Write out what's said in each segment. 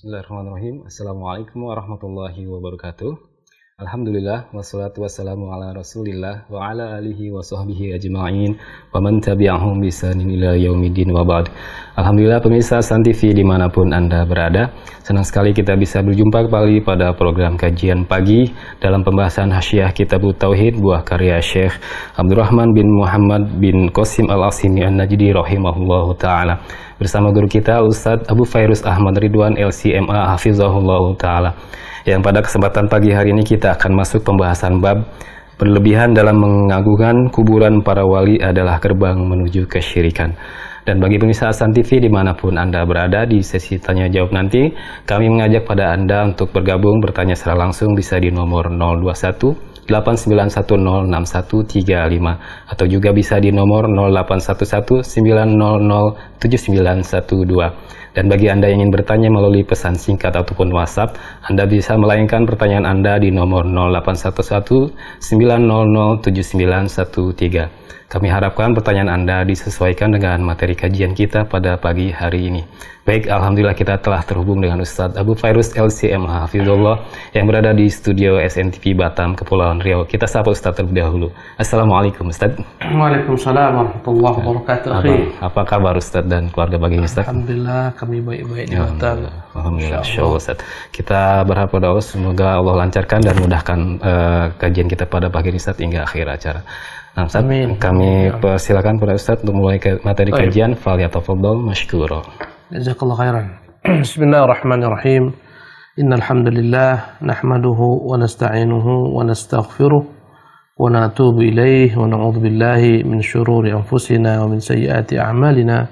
Bismillahirrahmanirrahim. Assalamualaikum warahmatullahi wabarakatuh. Alhamdulillah wassalatu wassalamu ala Rasulillah wa ala alihi wa sahbihi ajma'in wa man tabi'ahum bi ihsanin ila yaumiddin wa ba'd. Alhamdulillah pemirsa San TV dimanapun Anda berada, senang sekali kita bisa berjumpa kembali pada program kajian pagi dalam pembahasan Hasyiah Kitabut Tauhid buah karya Syekh Abdurrahman bin Muhammad bin Qasim Al-Asimi An-Najdi rahimahullahu ta'ala bersama guru kita Ustadz Abu Fairuz Ahmad Ridwan LCMA Hafizahullah Ta'ala, yang pada kesempatan pagi hari ini kita akan masuk pembahasan bab berlebihan dalam mengagungkan kuburan para wali adalah gerbang menuju kesyirikan. Dan bagi pemirsa San TV dimanapun Anda berada, di sesi tanya jawab nanti kami mengajak pada Anda untuk bergabung bertanya secara langsung bisa di nomor 021 89106135 atau juga bisa di nomor 081190079112. Dan bagi Anda yang ingin bertanya melalui pesan singkat ataupun WhatsApp, Anda bisa melayangkan pertanyaan Anda di nomor 081190079113. Kami harapkan pertanyaan Anda disesuaikan dengan materi kajian kita pada pagi hari ini. Baik, Alhamdulillah kita telah terhubung dengan Ustadz Abu Fairuz LCMA Hafizullah yang berada di studio SNTV Batam, Kepulauan Riau. Kita sapa Ustadz terlebih dahulu. Assalamualaikum Ustadz. Waalaikumsalam warahmatullahi wabarakatuh. Apa kabar Ustadz dan keluarga bagi Ustadz? Alhamdulillah kami baik-baik di Batam. Alhamdulillah, insya Allah Ustadz. Kita berharap pada Allah semoga Allah lancarkan dan mudahkan kajian kita pada pagi ini Ustadz hingga akhir acara. Nah, Ustaz, kami persilakan pada Ustaz untuk mulai materi kajian. Falyatafaddal mashkura. Jazakallahu khairan. Bismillahirrahmanirrahim. Innal hamdalillah nahmaduhu wa nasta'inuhu wa nastaghfiruh wa natubu ilayhi wa na'udzu billahi min shururi anfusina wa min sayyiati a'malina.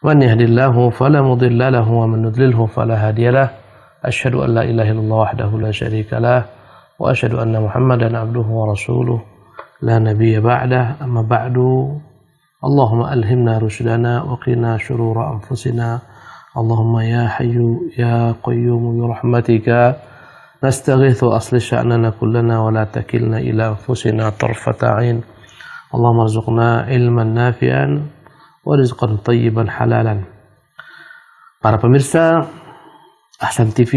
Man yahdihillahu fala mudilla lahu wa man yudlilhu fala hadiyalah. Asyhadu an la ilaha illallah wahdahu la syarika lah wa asyhadu anna Muhammadan abduhu wa rasuluh. لا نبي بعده أما بعد اللهم ألهمنا رشدنا وقنا شرور أنفسنا اللهم يا حي يا قيوم برحمتك نستغيث أصل شأننا كلنا ولا تكلنا إلى أنفسنا طرفة عين اللهم ارزقنا علما نافعا ورزقا طيبا حلالا. Para pemirsa Ahsan TV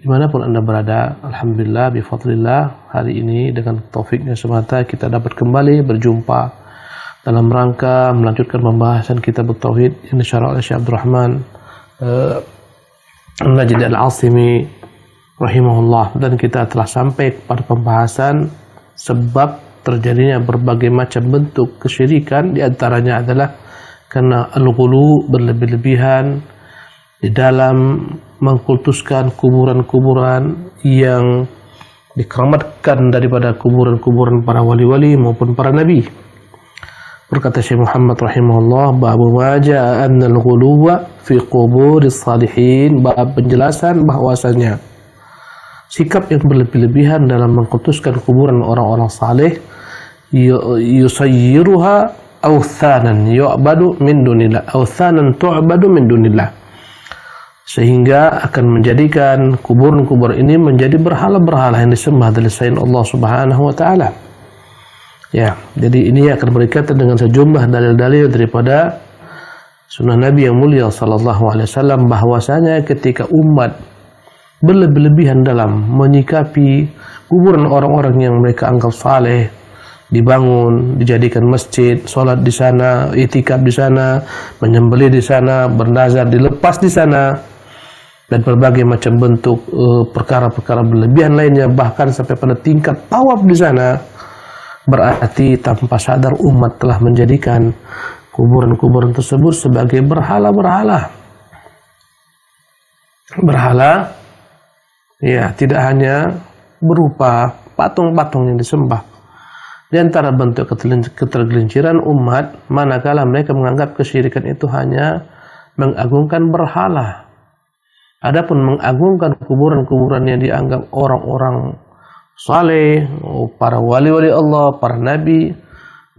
dimanapun Anda berada, Alhamdulillah bifadlillah hari ini dengan taufiknya semata kita dapat kembali berjumpa dalam rangka melanjutkan pembahasan kitab Tauhid yang disyarah oleh Syekh Abdurrahman An-Najdi Al-Asimi rahimahullah, dan kita telah sampai pada pembahasan sebab terjadinya berbagai macam bentuk kesyirikan, diantaranya adalah karena al-ghulu berlebih-lebihan di dalam mengkultuskan kuburan-kuburan yang dikeramatkan daripada kuburan-kuburan para wali-wali maupun para nabi. Berkata Syekh Muhammad rahimahullah, babu ma jaa anna al-ghuluwa fi quburis salihin, bab penjelasan bahwasanya sikap yang berlebih-lebihan dalam mengkultuskan kuburan orang-orang saleh yusayyiruha awthanan yu'badu min dunillah, awthanan tu'badu min dunillah, sehingga akan menjadikan kuburan-kuburan ini menjadi berhala-berhala yang disembah dari selain Allah Subhanahu wa taala. Ya, jadi ini akan berkaitan dengan sejumlah dalil-dalil daripada sunnah Nabi yang mulia sallallahu alaihi wasallam bahwasanya ketika umat berlebih-lebihan dalam menyikapi kuburan orang-orang yang mereka anggap saleh, dibangun, dijadikan masjid, sholat di sana, itikaf di sana, menyembelih di sana, bernazar dilepas di sana, dan berbagai macam bentuk perkara-perkara berlebihan lainnya, bahkan sampai pada tingkat tawaf di sana, berarti tanpa sadar umat telah menjadikan kuburan-kuburan tersebut sebagai berhala-berhala. Berhala, ya, tidak hanya berupa patung-patung yang disembah. Di antara bentuk ketergelinciran umat manakala mereka menganggap kesyirikan itu hanya mengagungkan berhala. Adapun mengagungkan kuburan-kuburan yang dianggap orang-orang saleh, para wali-wali Allah, para nabi,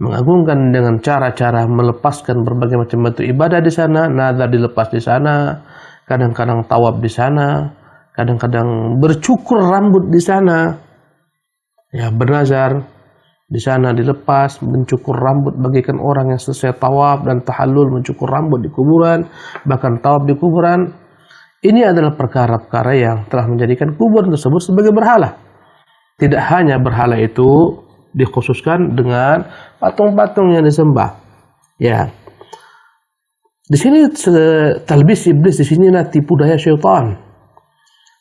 mengagungkan dengan cara-cara melepaskan berbagai macam bentuk ibadah di sana, nazar dilepas di sana, kadang-kadang tawaf di sana, kadang-kadang bercukur rambut di sana, ya, bernazar di sana dilepas, mencukur rambut bagikan orang yang selesai tawaf dan tahallul mencukur rambut di kuburan, bahkan tawaf di kuburan. Ini adalah perkara-perkara yang telah menjadikan kuburan tersebut sebagai berhala. Tidak hanya berhala itu dikhususkan dengan patung-patung yang disembah. Ya. Di sini talbis iblis, di sini tipu daya syaitan.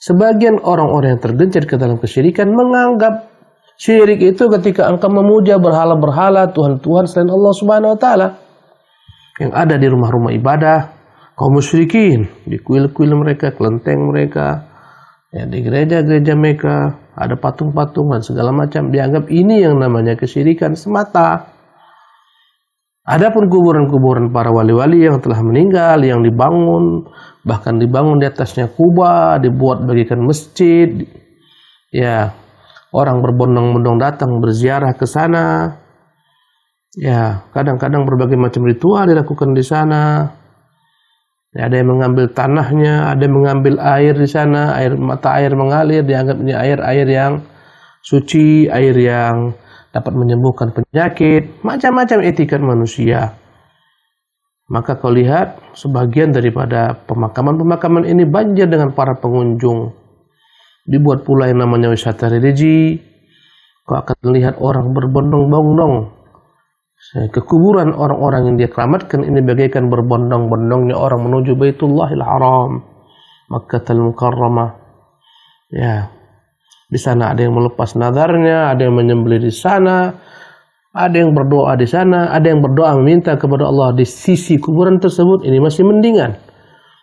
Sebagian orang-orang yang tergencet ke dalam kesyirikan menganggap syirik itu ketika engkau memuja berhala-berhala, Tuhan-Tuhan selain Allah Subhanahu wa taala yang ada di rumah-rumah ibadah kaum musyrikin, di kuil-kuil mereka, kelenteng mereka, ya, di gereja-gereja mereka ada patung-patung dan segala macam. Dianggap ini yang namanya kesyirikan semata. Adapun kuburan-kuburan para wali-wali yang telah meninggal, yang dibangun, bahkan dibangun di atasnya kubah, dibuat bagikan masjid, ya, orang berbondong-bondong datang berziarah ke sana. Ya, kadang-kadang berbagai macam ritual dilakukan di sana. Ya, ada yang mengambil tanahnya, ada yang mengambil air di sana, mata air mengalir, dianggap ini air yang suci, air yang dapat menyembuhkan penyakit, macam-macam etikat manusia. Maka kau lihat sebagian daripada pemakaman-pemakaman ini banjir dengan para pengunjung. Dibuat pula yang namanya wisata religi. Kau akan lihat orang berbondong-bondong ke kuburan orang-orang yang dia keramatkan. Ini bagaikan berbondong-bondongnya orang menuju Baitullahil Haram, Makkahul Mukarramah. Ya, di sana ada yang melepas nadarnya, ada yang menyembelih di sana, ada yang berdoa di sana, ada yang berdoa meminta kepada Allah di sisi kuburan tersebut. Ini masih mendingan.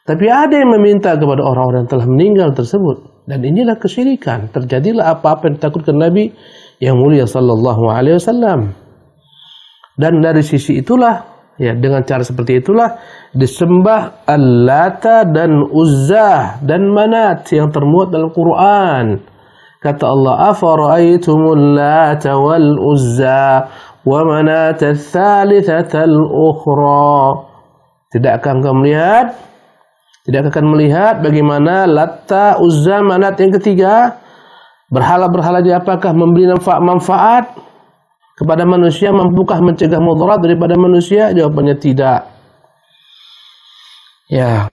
Tapi ada yang meminta kepada orang-orang yang telah meninggal tersebut, dan inilah kesyirikan. Terjadilah apa-apa yang ditakutkan Nabi yang mulia sallallahu alaihi wasallam. Dan dari sisi itulah, ya, dengan cara seperti itulah disembah Al-Lata dan Uzzah dan Manat yang termuat dalam Quran. Kata Allah, afara'aytumul Lata wal Uzza wa Manat ats-tsalitsata al-ukhra. Tidakkah engkau melihat? Tidakkah akan melihat bagaimana Lata, Uzza, Manat yang ketiga? Berhala-berhala dia apakah memberi manfaat kepada manusia, mampukah mencegah mudarat daripada manusia? Jawabannya tidak. Ya,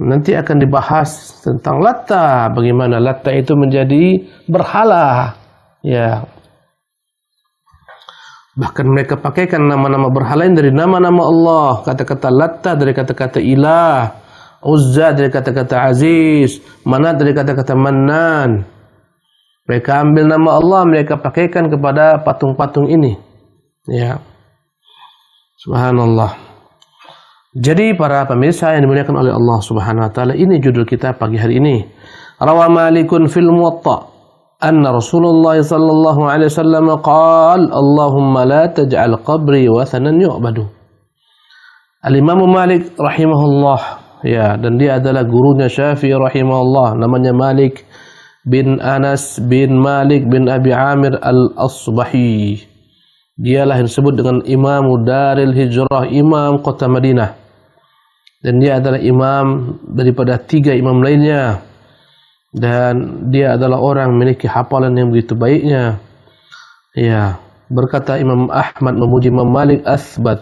nanti akan dibahas tentang Lata, bagaimana Lata itu menjadi berhala. Ya, bahkan mereka pakaikan nama-nama berhala lain dari nama-nama Allah. Kata-kata Lata dari kata-kata ilah, Uzza dari kata-kata aziz, Manat dari kata-kata mannan. Mereka ambil nama Allah, mereka pakaikan kepada patung-patung ini. Ya, subhanallah. Jadi para pemirsa yang dimuliakan oleh Allah Subhanahu wa taala, ini judul kita pagi hari ini. Rawa Malikun fil Muwatta anna Rasulullah sallallahu alaihi wasallam qala, Allahumma la taj'al qabri wathanan yu'badu. Al-Imam Malik rahimahullah, ya, dan dia adalah gurunya Syafi'i rahimahullah, namanya Malik bin Anas bin Malik bin Abi Amir al-Asbahi. Dialah yang disebut dengan Imam Daril Hijrah, Imam Kota Madinah. Dan dia adalah imam daripada 3 imam lainnya. Dan dia adalah orang memiliki hafalan yang begitu baiknya. Ya, berkata Imam Ahmad memuji Imam Malik,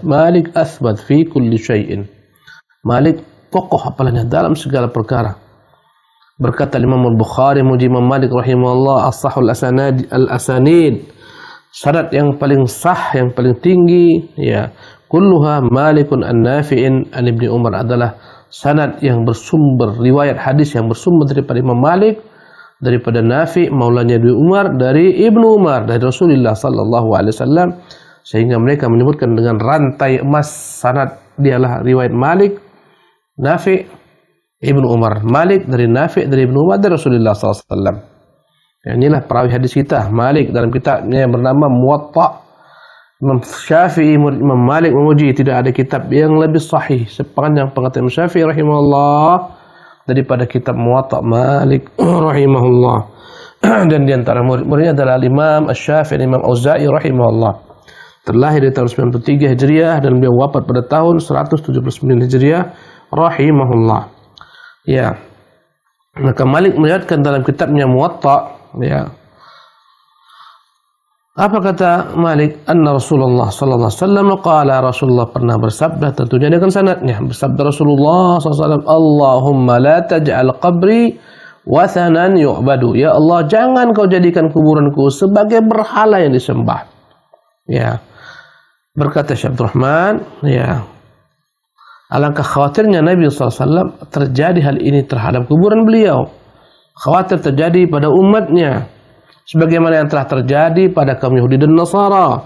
Malik asbat fi kulli syai'in. Malik kokoh hafalannya dalam segala perkara. Berkata Imam Al-Bukhari memuji Imam Malik rahimahullah, as-sahul asanid, sanad yang paling sah, yang paling tinggi, ya, kulluha Malikun an-Nafi'in an Ibni Umar, adalah sanad yang bersumber, riwayat hadis yang bersumber daripada Imam Malik, daripada Nafi' maulanya Ibnu Umar, dari Ibnu Umar, dari Rasulullah sallallahu alaihi wasallam, sehingga mereka menyebutkan dengan rantai emas sanad dialah riwayat Malik, Nafi', Ibnu Umar, Malik dari Nafi', dari Ibnu Umar, dari Rasulullah SAW. Ya, inilah perawi hadis kita, Malik, dalam kitabnya yang bernama Muwatta. Imam Syafi'i, Imam Malik memuji tidak ada kitab yang lebih sahih sepanjang pengetahuan Syafi'i rahimahullah daripada kitab Muwatta Malik rahimahullah. Dan di antara murid-muridnya adalah Imam Asy-Syafi'i, Imam Auza'i rahimahullah. Terlahir di tahun 93 Hijriah dan beliau wafat pada tahun 179 Hijriah rahimahullah. Ya, maka Malik melihatkan dalam kitabnya Muwatta, ya, Apa kata Malik? Anna Rasulullah sallallahu alaihi wasallam qala, Rasulullah pernah bersabda, tentunya dengan sanadnya. Bersabda Rasulullah sallallahu alaihi wasallam, Allahumma la taj'al qabri wathanan yu'badu. Ya Allah, jangan kau jadikan kuburanku sebagai berhala yang disembah. Ya. Berkata Syekh Abdul Rahman, ya. Alangkah khawatirnya Nabi SAW terjadi hal ini terhadap kuburan beliau. Khawatir terjadi pada umatnya, sebagaimana yang telah terjadi pada kaum Yahudi dan Nasara.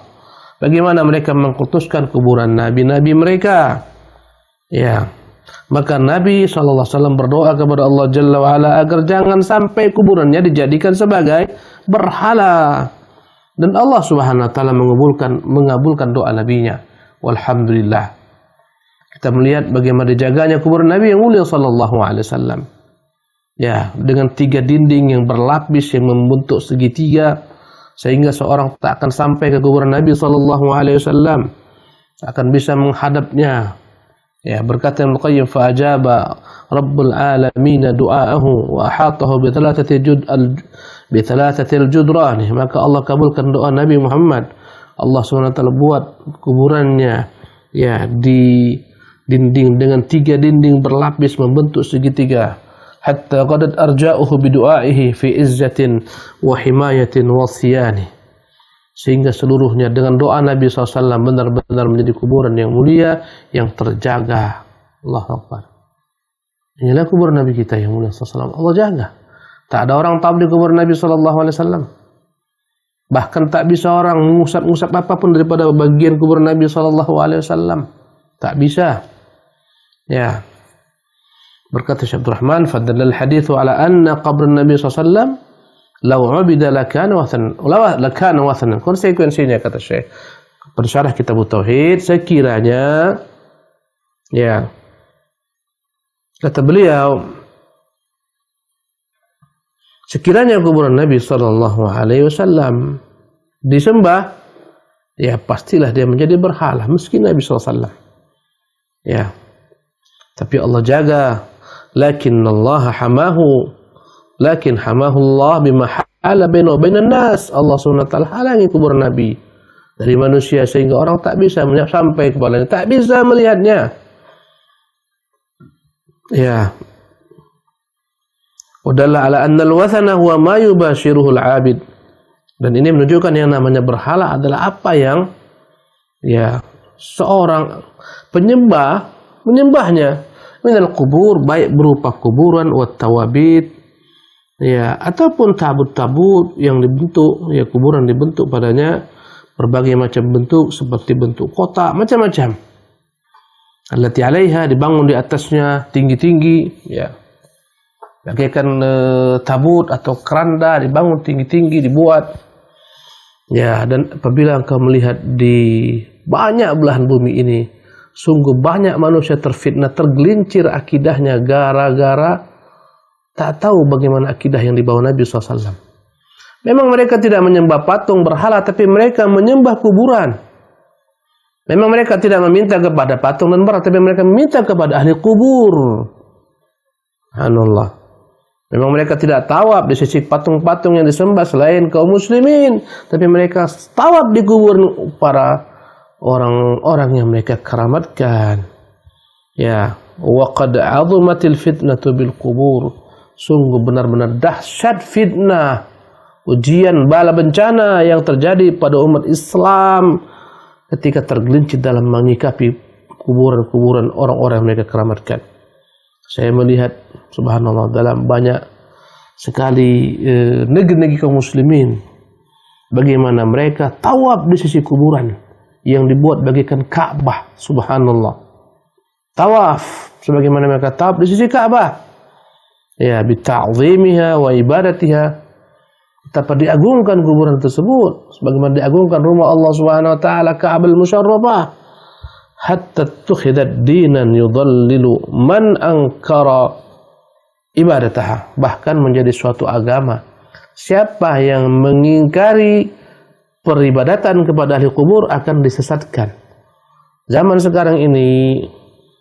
Bagaimana mereka mengkultuskan kuburan nabi-nabi mereka. Ya, maka Nabi SAW berdoa kepada Allah Jalla wa'ala agar jangan sampai kuburannya dijadikan sebagai berhala. Dan Allah Subhanahu wa ta'ala mengabulkan doa nabinya. Walhamdulillah. Kita melihat bagaimana dijaganya kuburan Nabi yang mulia sallallahu alaihi wasallam. Ya, dengan 3 dinding yang berlapis yang membentuk segitiga, sehingga seorang tak akan sampai ke kuburan Nabi sallallahu alaihi wasallam, akan bisa menghadapnya. Ya, berkata Ibnu Qayyim, fa ajaba Rabbul alamin du'aahu wa ahatahu bi thalathatil judran. Maka Allah kabulkan doa Nabi Muhammad. Allah Subhanahu wa taala buat kuburannya ya di dinding dengan 3 dinding berlapis membentuk segitiga, hatta qadat arja'uhu bidu'aihi fi izzatin wa himayatin wa siyani, sehingga seluruhnya dengan doa Nabi SAW benar-benar menjadi kuburan yang mulia yang terjaga. Allahu Akbar. Inilah kuburan Nabi kita yang mulia SAW, Allah jaga. Tak ada orang tahu di kuburan Nabi SAW. Bahkan tak bisa orang mengusap-usap apapun daripada bagian kuburan Nabi SAW. Tak bisa. Ya. Berkata Syekh Abdul Rahman, fadallal hadithu ala anna qabr Nabi SAW law ubida lakana wathanan. Konsekuensinya kata Syekh pensyarah kitab Tauhid, sekiranya ya kata beliau, sekiranya kuburan Nabi sallallahu alaihi wasallam disembah, ya pastilah dia menjadi berhala meski Nabi sallallahu alaihi wasallam. Ya. Tapi Allah jaga. Lakin Allah hamahu Allah bima hala bainahu bainan nas. Allah Subhanahu wa taala halangi kuburan Nabi dari manusia sehingga orang tak bisa sampai kepadanya, tak bisa melihatnya. Ya. Wadalla ala anna al-wathana huwa ma yubashiruhu al-'abid. Dan ini menunjukkan yang namanya berhala adalah apa yang ya seorang penyembah menyembahnya minal kubur, baik berupa kuburan wat tawabit ya ataupun tabut-tabut yang dibentuk, ya kuburan dibentuk padanya berbagai macam bentuk seperti bentuk kotak macam-macam. Allati 'alaiha, dibangun di atasnya tinggi-tinggi ya. Bagaikan tabut atau keranda dibangun tinggi-tinggi dibuat. Ya, dan apabila engkau melihat di banyak belahan bumi ini, sungguh banyak manusia terfitnah, tergelincir akidahnya gara-gara tak tahu bagaimana akidah yang dibawa Nabi SAW. Memang mereka tidak menyembah patung berhala, tapi mereka menyembah kuburan. Memang mereka tidak meminta kepada patung dan berhala, tapi mereka meminta kepada ahli kubur. Subhanallah. Memang mereka tidak tawaf di sisi patung-patung yang disembah selain kaum muslimin, tapi mereka tawaf di kubur para orang-orang yang mereka keramatkan. Ya, wa qad 'azumatil fitnatu bil qubur. Sungguh benar-benar dahsyat fitnah, ujian bala bencana yang terjadi pada umat Islam ketika tergelincir dalam menyikapi kuburan-kuburan orang-orang yang mereka keramatkan. Saya melihat subhanallah dalam banyak sekali negeri-negeri kaum muslimin bagaimana mereka tawaf di sisi kuburan yang dibuat bagaikan Ka'bah, subhanallah. Tawaf sebagaimana mereka tawaf di sisi Ka'bah. Ya, bita'zimiha wa ibadatiha. Betapa diagungkan kuburan tersebut sebagaimana diagungkan rumah Allah Subhanahu wa taala Ka'bah al-Musyarrafah. Hatta tukhidat dinan yudallilu man ankara ibadataha. Bahkan menjadi suatu agama. Siapa yang mengingkari peribadatan kepada ahli kubur akan disesatkan. Zaman sekarang ini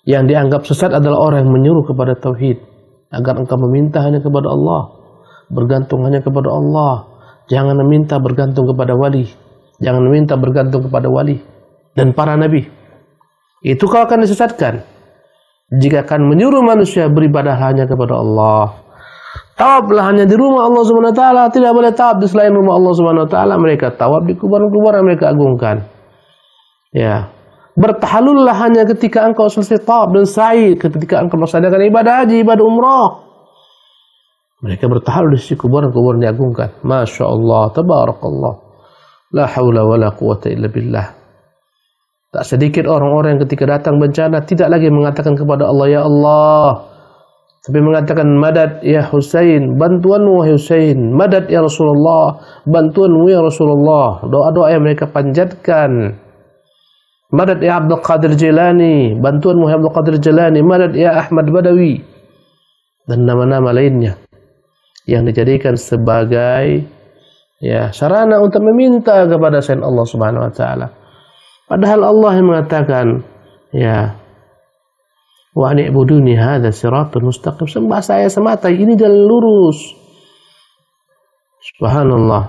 yang dianggap sesat adalah orang yang menyuruh kepada tauhid, agar engkau meminta hanya kepada Allah, bergantung hanya kepada Allah, jangan meminta bergantung kepada wali. Jangan minta bergantung kepada wali dan para nabi. Itu kau akan disesatkan. Jika akan menyuruh manusia beribadah hanya kepada Allah. Tawablah hanya di rumah Allah Subhanahu wa taala, tidak boleh tawab di selain rumah Allah Subhanahu wa taala. Mereka tawab di kuburan-kuburan mereka agungkan. Ya. Bertahalullah hanya ketika engkau selesai tawab dan sa'i, ketika engkau melaksanakan ibadah haji, ibadah umrah. Mereka bertahalul di sisi kuburan-kuburan diagungkan. Masya Allah, tabarakallah. La haula wa la quwata illa billah. Tak sedikit orang-orang yang ketika datang bencana tidak lagi mengatakan kepada Allah, ya Allah, tapi mengatakan madad ya Husain, bantuanmu wahai Husain, madad ya Rasulullah, bantuanmu ya Rasulullah. Doa-doa yang mereka panjatkan. Madad ya Abdul Qadir Jilani, bantuanmu ya Abdul Qadir Jilani, madad ya Ahmad Badawi, dan nama-nama lainnya yang dijadikan sebagai sarana untuk meminta kepada selain Allah Subhanahu wa taala. Padahal Allah yang mengatakan, wa ani'buduni hadza siratal mustaqim. Sembah saya semata, ini jalan lurus. Subhanallah.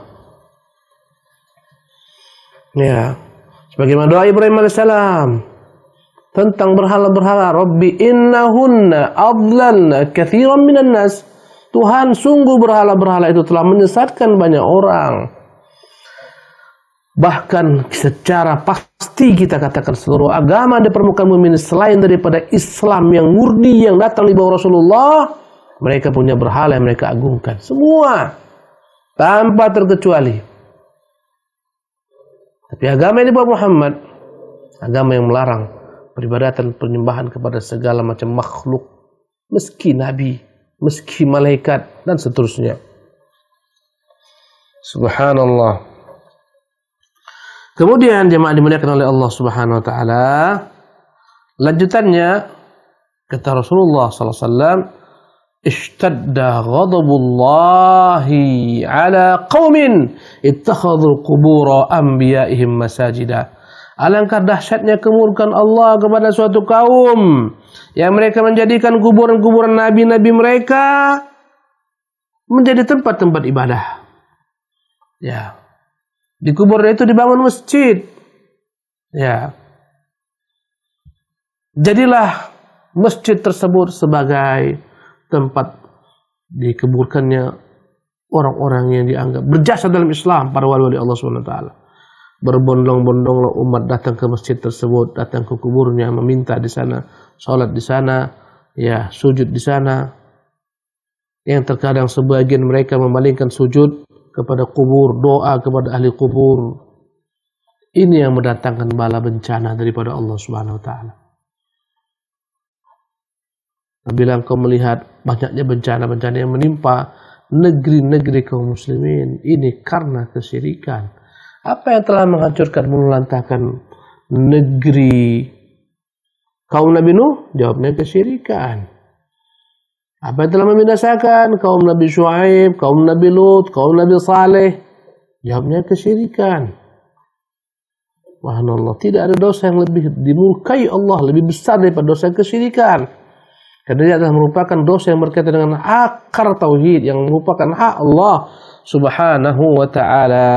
Sebagaimana doa Ibrahim alaihissalam tentang berhala-berhala, Rabbi innahunna adlalna katsiran minan nas. Tuhan, sungguh berhala-berhala itu telah menyesatkan banyak orang. Bahkan secara pasti kita katakan seluruh agama di permukaan bumi ini selain daripada Islam yang murni yang datang di bawah Rasulullah, mereka punya berhala yang mereka agungkan. Semua tanpa terkecuali. Tapi agama ini di bawah Muhammad, agama yang melarang peribadatan penyembahan kepada segala macam makhluk, meski nabi, meski malaikat, dan seterusnya. Subhanallah. Kemudian jemaah dimuliakan oleh Allah Subhanahu wa taala, lanjutannya kata Rasulullah sallallahu alaihi wasallam, ishtadda ghadabullahi ala qaumin ittakhadhu qubur anbiya'ihim masajida. Alangkah dahsyatnya kemurkaan Allah kepada suatu kaum yang mereka menjadikan kuburan-kuburan nabi-nabi mereka menjadi tempat-tempat ibadah. Di kuburan itu dibangun masjid. Jadilah masjid tersebut sebagai tempat dikuburkannya orang-orang yang dianggap berjasa dalam Islam, para wali-wali Allah Subhanahu wa taala. Berbondong-bondonglah umat datang ke masjid tersebut, datang ke kuburnya, meminta di sana, sholat di sana, sujud di sana. Yang terkadang sebagian mereka memalingkan sujud kepada kubur, doa kepada ahli kubur. Ini yang mendatangkan bala bencana daripada Allah Subhanahu wa taala. Bila engkau melihat banyaknya bencana-bencana yang menimpa negeri-negeri kaum muslimin, ini karena kesyirikan. Apa yang telah menghancurkan, melantahkan negeri kaum Nabi Nuh? Jawabnya kesyirikan. Apa yang telah membinasakan kaum Nabi Syuaib, kaum Nabi Lut, kaum Nabi Saleh? Jawabnya kesyirikan. Subhanallah, tidak ada dosa yang lebih dimurkai Allah, lebih besar daripada dosa kesyirikan. Karena dia adalah merupakan dosa yang berkaitan dengan akar tauhid, yang merupakan hak Allah Subhanahu wa taala.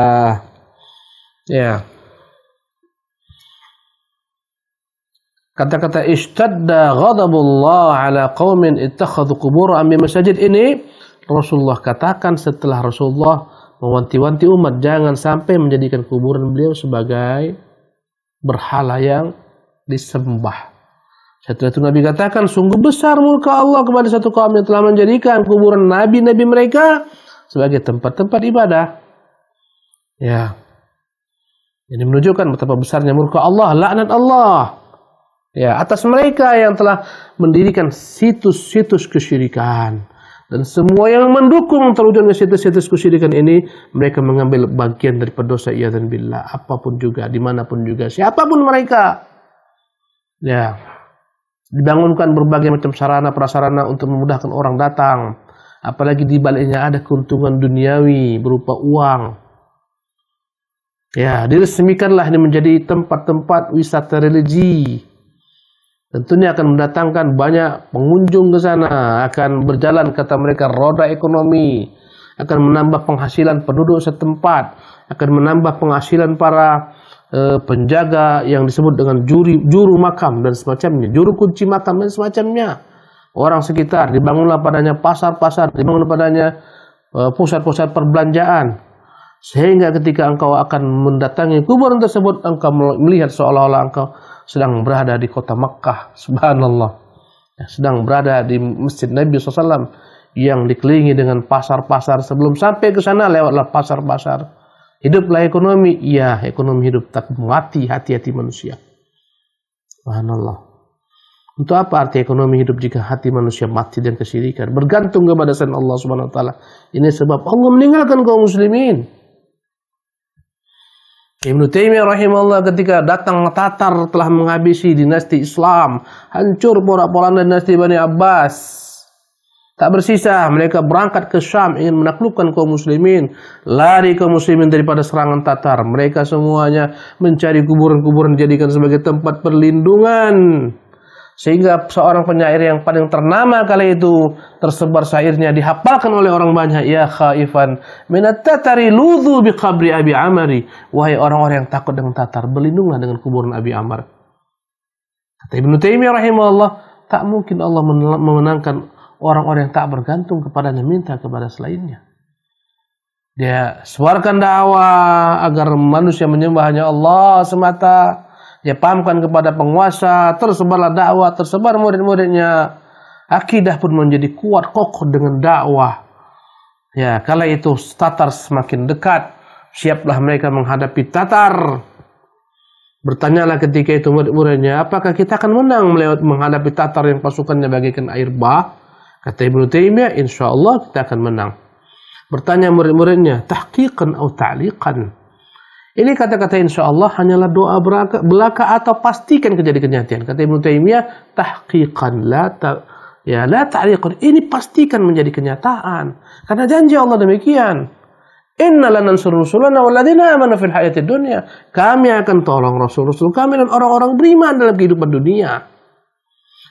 Kata-kata ishtadda ghadabullah ala qaumin ittakhadhu qubur anbiya masajid ini Rasulullah katakan setelah Rasulullah mewanti-wanti umat jangan sampai menjadikan kuburan beliau sebagai berhala yang disembah. Setelah itu Nabi katakan sungguh besar murka Allah kepada satu kaum yang telah menjadikan kuburan nabi-nabi mereka sebagai tempat-tempat ibadah. Ini menunjukkan betapa besarnya murka Allah, laknat Allah atas mereka yang telah mendirikan situs-situs kesyirikan. Dan semua yang mendukung terwujudnya situs-situs kesyirikan ini, mereka mengambil bagian daripada dosa iyadzan billah, apapun juga, dimanapun juga, siapapun mereka. Dibangunkan berbagai macam sarana prasarana untuk memudahkan orang datang, apalagi di baliknya ada keuntungan duniawi berupa uang. Diresmikanlah ini menjadi tempat-tempat wisata religi. Tentunya akan mendatangkan banyak pengunjung ke sana, akan berjalan kata mereka roda ekonomi, akan menambah penghasilan penduduk setempat, akan menambah penghasilan para penjaga yang disebut dengan juru makam dan semacamnya, juru kunci makam dan semacamnya. Orang sekitar, dibangunlah padanya pasar-pasar, dibangunlah padanya pusat-pusat perbelanjaan. Sehingga ketika engkau akan mendatangi kuburan tersebut, engkau melihat seolah-olah engkau sedang berada di kota Makkah. Subhanallah. Sedang berada di Masjid Nabi SAW yang dikelilingi dengan pasar-pasar. Sebelum sampai ke sana lewatlah pasar-pasar. Hiduplah ekonomi. Ya, ekonomi hidup, tapi mati hati-hati manusia. Subhanallah. Untuk apa arti ekonomi hidup jika hati manusia mati dan kesyirikan? Bergantung kepada selain Allah Subhanahu wa taala. Ini sebab Allah meninggalkan kaum muslimin. Ibnu Taimiyah rahimahullah ketika datang Tatar telah menghabisi dinasti Islam, hancur porak-poranda dinasti Bani Abbas. Tak bersisa, mereka berangkat ke Syam ingin menaklukkan kaum muslimin. Lari kaum muslimin daripada serangan Tatar. Mereka semuanya mencari kuburan-kuburan dijadikan sebagai tempat perlindungan. Sehingga seorang penyair yang paling ternama kali itu tersebar syairnya dihafalkan oleh orang banyak. Ya khaifan minat tatari ludhu bi qabri Abi Amari. Wahai orang-orang yang takut dengan Tatar, berlindunglah dengan kuburan Abi Amr. Kata Ibnu Taimiyah rahimahullah, tak mungkin Allah memenangkan orang-orang yang tak bergantung kepadanya, minta kepada selainnya. Dia suarakan dakwah agar manusia menyembah hanya Allah semata. Dia pahamkan kepada penguasa, tersebarlah dakwah, tersebar murid-muridnya. Akidah pun menjadi kuat kokoh dengan dakwah. Ya, kala itu Tatar semakin dekat, siaplah mereka menghadapi Tatar. Bertanyalah ketika itu murid-muridnya, apakah kita akan menang menghadapi Tatar yang pasukannya bagaikan air bah? Kata Ibnu Taimiyah, insyaallah kita akan menang. Bertanya murid-muridnya, tahqiqan atau ta'liqan? Ini kata-kata insyaallah hanyalah doa belaka atau pastikan kejadian kenyataan. Kata Ibnu Taimiyah, tahqiqan la ta'liqan. Ini pastikan menjadi kenyataan. Karena janji Allah demikian. Inna lanansuru rusulana walladzina amanu fil hayatid dunya. Kami akan tolong rasul-rasul kami dan orang-orang beriman dalam kehidupan dunia.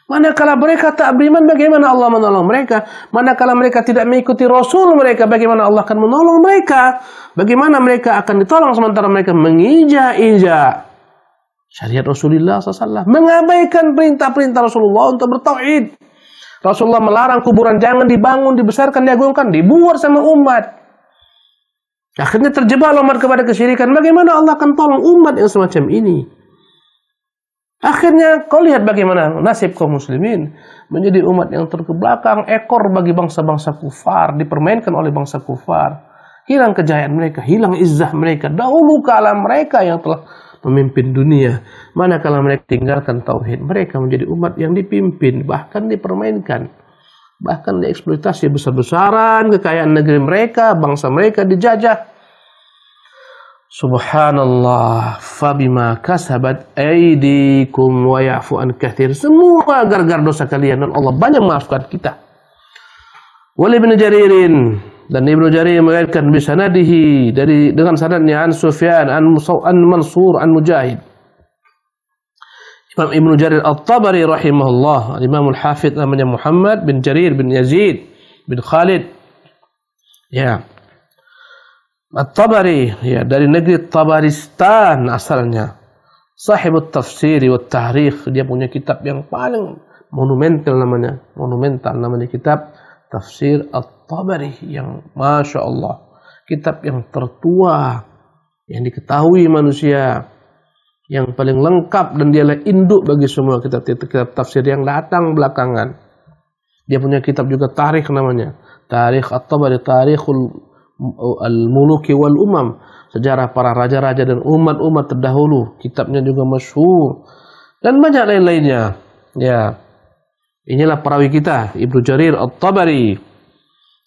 Manakala mereka tak beriman, bagaimana Allah menolong mereka? Manakala mereka tidak mengikuti Rasul mereka, bagaimana Allah akan menolong mereka? Bagaimana mereka akan ditolong sementara mereka menginjak-injak syariat Rasulullah SAW, mengabaikan perintah-perintah Rasulullah untuk bertauhid. Rasulullah melarang kuburan jangan dibangun, dibesarkan, diagungkan, dibuat sama umat. Akhirnya terjebak umat kepada kesyirikan. Bagaimana Allah akan tolong umat yang semacam ini? Akhirnya kau lihat bagaimana nasib kaum muslimin menjadi umat yang terkebelakang, ekor bagi bangsa-bangsa kufar, dipermainkan oleh bangsa kufar. Hilang kejayaan mereka, hilang izzah mereka. Dahulu kala mereka yang telah memimpin dunia. Manakala mereka tinggalkan tauhid, mereka menjadi umat yang dipimpin, bahkan dipermainkan. Bahkan dieksploitasi besar-besaran, kekayaan negeri mereka, bangsa mereka dijajah. Subhanallah, fabima kasabat aydikum wa ya'fu an katsir. Semua gara-gara dosa kalian dan Allah banyak maafkan kita. Wal Ibnu Jaririn, dan Ibnu Jarir meriwayatkan bisanadihi dengan sanadnya an Sufyan an Mansur an Mujahid. Imam Ibnu Jarir At-Tabari rahimahullah, Imam Al-Hafidz namanya Muhammad bin Jarir bin Yazid bin Khalid. Ya. At-Tabari, ya, dari negeri Tabaristan asalnya. Sahibut tafsir wa tahrikh, dia punya kitab yang paling monumental namanya kitab Tafsir At-Tabari yang Masya Allah, kitab yang tertua yang diketahui manusia, yang paling lengkap, dan dialah induk bagi semua kitab tafsir yang datang belakangan. Dia punya kitab juga tarikh namanya Tarikh At-Tabari, Tarikhul Al-Muluki wal Umam, sejarah para raja-raja dan umat-umat terdahulu. Kitabnya juga masyhur dan banyak lain-lainnya. Ya, inilah perawi kita Ibnu Jarir At-Tabari.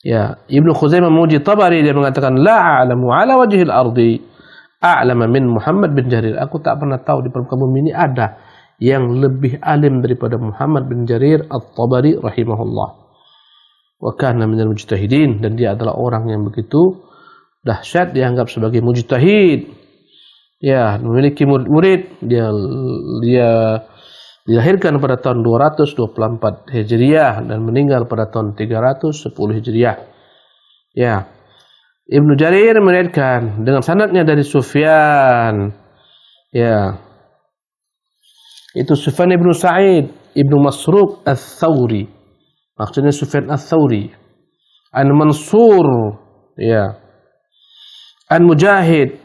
Ya, Ibnu Khuzaimah memuji Tabari, dia mengatakan la a'lamu ala wajhil ardi a'lama min Muhammad bin Jarir. Aku tak pernah tahu di permukaan bumi ini ada yang lebih alim daripada Muhammad bin Jarir At-Tabari rahimahullah. Wa kana minal mujtahidin, dan dia adalah orang yang begitu dahsyat, dianggap sebagai mujtahid. Ya, memiliki murid-murid. Dia dilahirkan pada tahun 224 Hijriah dan meninggal pada tahun 310 Hijriah. Ya. Ibnu Jarir meriwayatkan dengan sanadnya dari Sufyan. Ya. Itu Sufyan ibnu Sa'id ibnu Masruq Ats-Tsauri. Maksudnya Sufyan Ats-Tsauri. An Mansur, ya. An Mujahid.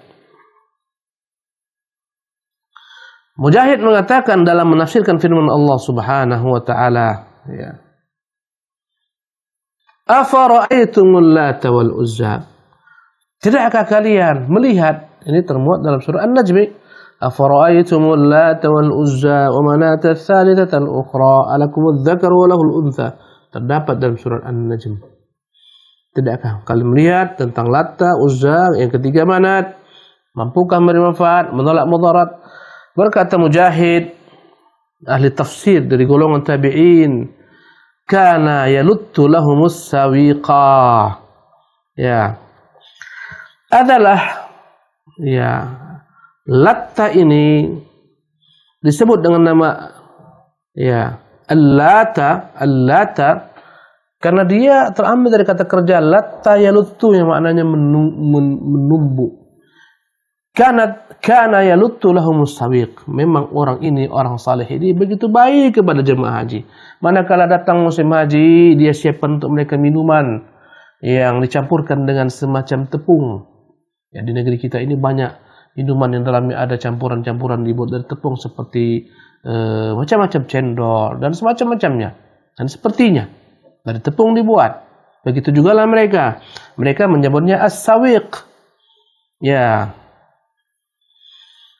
Mujahid mengatakan dalam menafsirkan firman Allah Subhanahu wa taala, ya. Afara'aitumul Lata wal Uzza? Tidakkah kalian melihat, ini termuat dalam surah An-Najm, afara'aitumul Lata wal Uzza wa Manata ats-tsalitsata al-ukhra alakumudz dzakaru wa lahul untha? Terdapat dalam surah An-Najm. Tidakkah kalian melihat tentang Lata, Uzza, yang ketiga Manat, mampukah memberi manfaat, menolak mudarat? Berkata Mujahid, ahli tafsir dari golongan tabi'in, kana yaluttu lahumus sawiqa. Ya. Adalah, ya, Latta ini disebut dengan nama, ya, Al-Lata karena dia terambil dari kata kerja latta yaluttu yang maknanya menumbuk. Kana yaluttu lahumus sawiq. Memang orang ini, orang saleh ini begitu baik kepada jemaah haji. Manakala datang musim haji, dia siapkan untuk mereka minuman yang dicampurkan dengan semacam tepung. Ya, di negeri kita ini banyak minuman yang dalamnya ada campuran-campuran dibuat dari tepung seperti macam-macam cendol dan semacam-macamnya. Dan sepertinya dari tepung dibuat. Begitu juga lah mereka. Mereka menyebutnya as-sawiq. Ya.